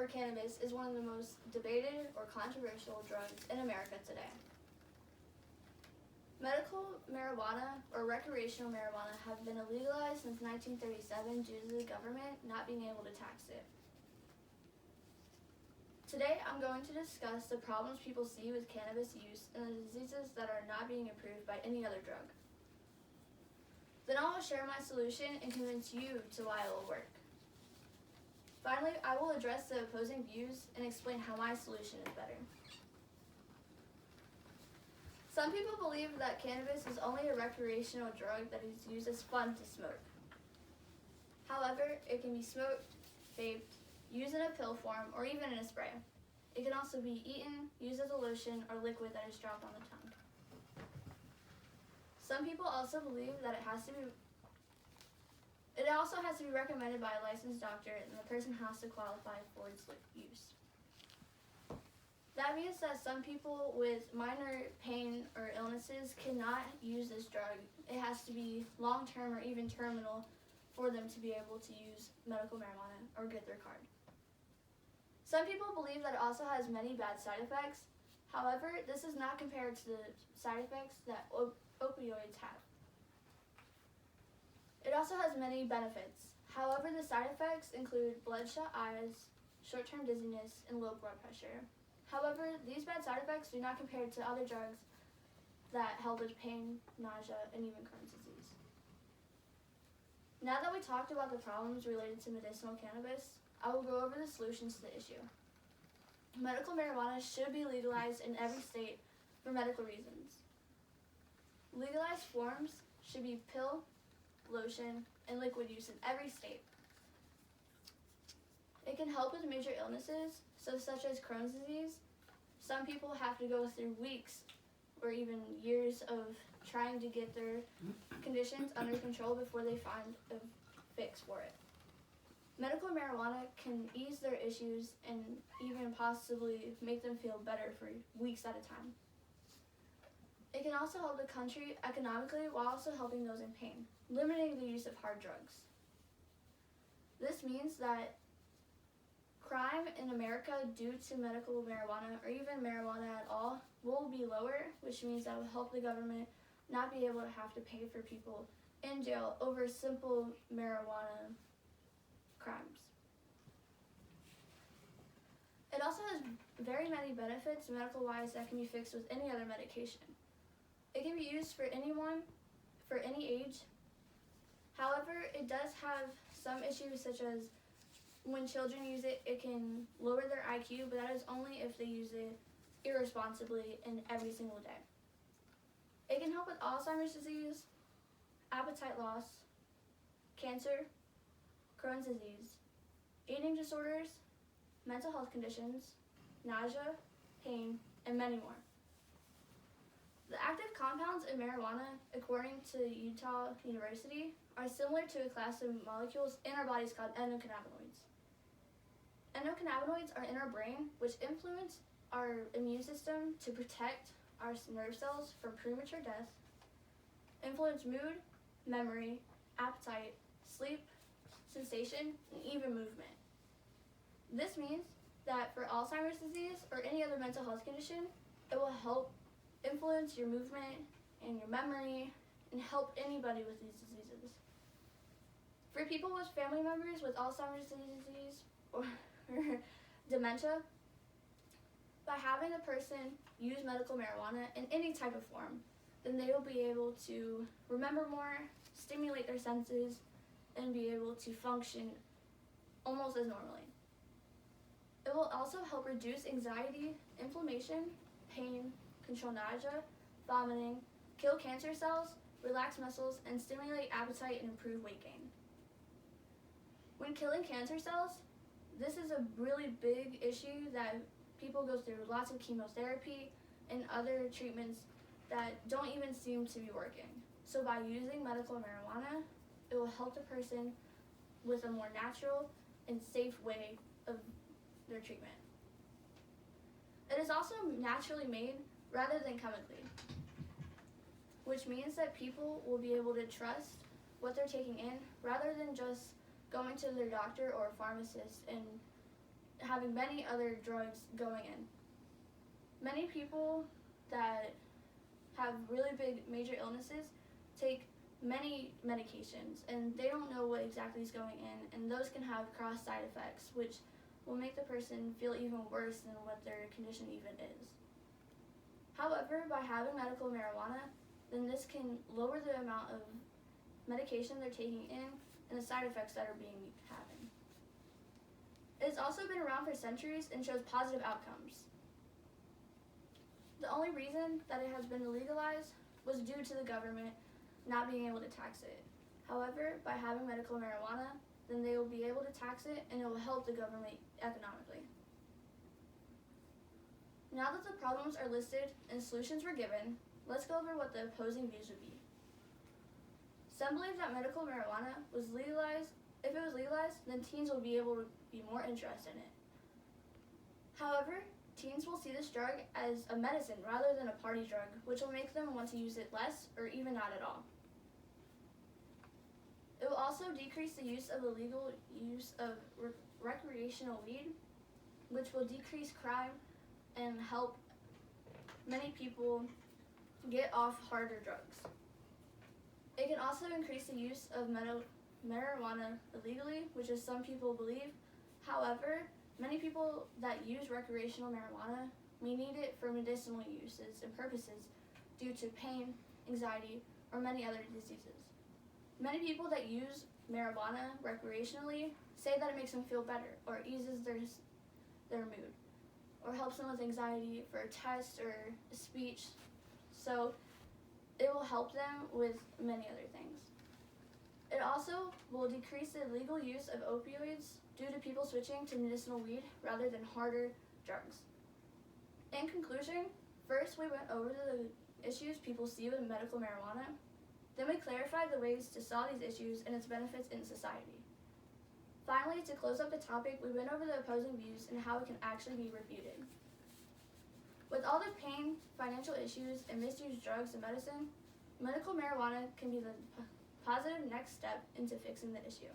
or cannabis, is one of the most debated or controversial drugs in America today. Medical marijuana or recreational marijuana have been illegalized since 1937 due to the government not being able to tax it. Today, I'm going to discuss the problems people see with cannabis use and the diseases that are not being improved by any other drug. Then I will share my solution and convince you to why it will work. Finally, I will address the opposing views and explain how my solution is better. Some people believe that cannabis is only a recreational drug that is used as fun to smoke. However, it can be smoked, vaped, used in a pill form, or even in a spray. It can also be eaten, used as a lotion, or liquid that is dropped on the tongue. Some people also believe that it also has to be recommended by a licensed doctor, and the person has to qualify for its use. That means that some people with minor pain or illnesses cannot use this drug. It has to be long-term or even terminal for them to be able to use medical marijuana or get their card. Some people believe that it also has many bad side effects. However, this is not compared to the side effects that opioids have. It also has many benefits. However, the side effects include bloodshot eyes, short-term dizziness, and low blood pressure. However, these bad side effects do not compare to other drugs that help with pain, nausea, and even Crohn's disease. Now that we talked about the problems related to medicinal cannabis, I will go over the solutions to the issue. Medical marijuana should be legalized in every state for medical reasons. Legalized forms should be pill, lotion, and liquid use in every state. It can help with major illnesses, such as Crohn's disease. Some people have to go through weeks or even years of trying to get their conditions under control before they find a fix for it. Medical marijuana can ease their issues and even possibly make them feel better for weeks at a time. It can also help the country economically while also helping those in pain, limiting the use of hard drugs. This means that crime in America due to medical marijuana or even marijuana at all will be lower, which means that will help the government not be able to have to pay for people in jail over simple marijuana crimes. It also has very many benefits medical-wise that can be fixed with any other medication. It can be used for anyone, for any age. However, it does have some issues such as when children use it, it can lower their IQ, but that is only if they use it irresponsibly and every single day. It can help with Alzheimer's disease, appetite loss, cancer, Crohn's disease, eating disorders, mental health conditions, nausea, pain, and many more. The active compounds in marijuana, according to Utah University, are similar to a class of molecules in our bodies called endocannabinoids. Endocannabinoids are in our brain, which influence our immune system to protect our nerve cells from premature death, influence mood, memory, appetite, sleep, sensation, and even movement. This means that for Alzheimer's disease or any other mental health condition, it will help influence your movement and your memory and help anybody with these diseases. For people with family members with Alzheimer's disease or dementia, by having a person use medical marijuana in any type of form, then they will be able to remember more, stimulate their senses, and be able to function almost as normally. It will also help reduce anxiety, inflammation, pain, control nausea, vomiting, kill cancer cells, relax muscles, and stimulate appetite and improve weight gain. When killing cancer cells, this is a really big issue that people go through lots of chemotherapy and other treatments that don't even seem to be working. So by using medical marijuana, it will help the person with a more natural and safe way of their treatment. It is also naturally made rather than chemically, which means that people will be able to trust what they're taking in rather than just going to their doctor or pharmacist and having many other drugs going in. Many people that have really big major illnesses take many medications and they don't know what exactly is going in, and those can have cross side effects which will make the person feel even worse than what their condition even is. However, by having medical marijuana, then this can lower the amount of medication they're taking in and the side effects that are being having. It's also been around for centuries and shows positive outcomes. The only reason that it has been legalized was due to the government not being able to tax it. However, by having medical marijuana, then they will be able to tax it and it will help the government economically. Now that the problems are listed and solutions were given, let's go over what the opposing views would be. Some believe that medical marijuana was legalized. If it was legalized, then teens will be able to be more interested in it. However, teens will see this drug as a medicine rather than a party drug, which will make them want to use it less or even not at all. It will also decrease the use of illegal use of recreational weed, which will decrease crime and help many people get off harder drugs. It can also increase the use of marijuana illegally, which is some people believe. However, many people that use recreational marijuana may need it for medicinal uses and purposes due to pain, anxiety, or many other diseases. Many people that use marijuana recreationally say that it makes them feel better or eases their mood or helps them with anxiety for a test or a speech. So it will help them with many other things. It also will decrease the legal use of opioids due to people switching to medicinal weed rather than harder drugs. In conclusion, first we went over the issues people see with medical marijuana. Then we clarified the ways to solve these issues and its benefits in society. Finally, to close up the topic, we went over the opposing views and how it can actually be refuted. With all the pain, financial issues, and misused drugs and medicine, medical marijuana can be the positive next step into fixing the issue.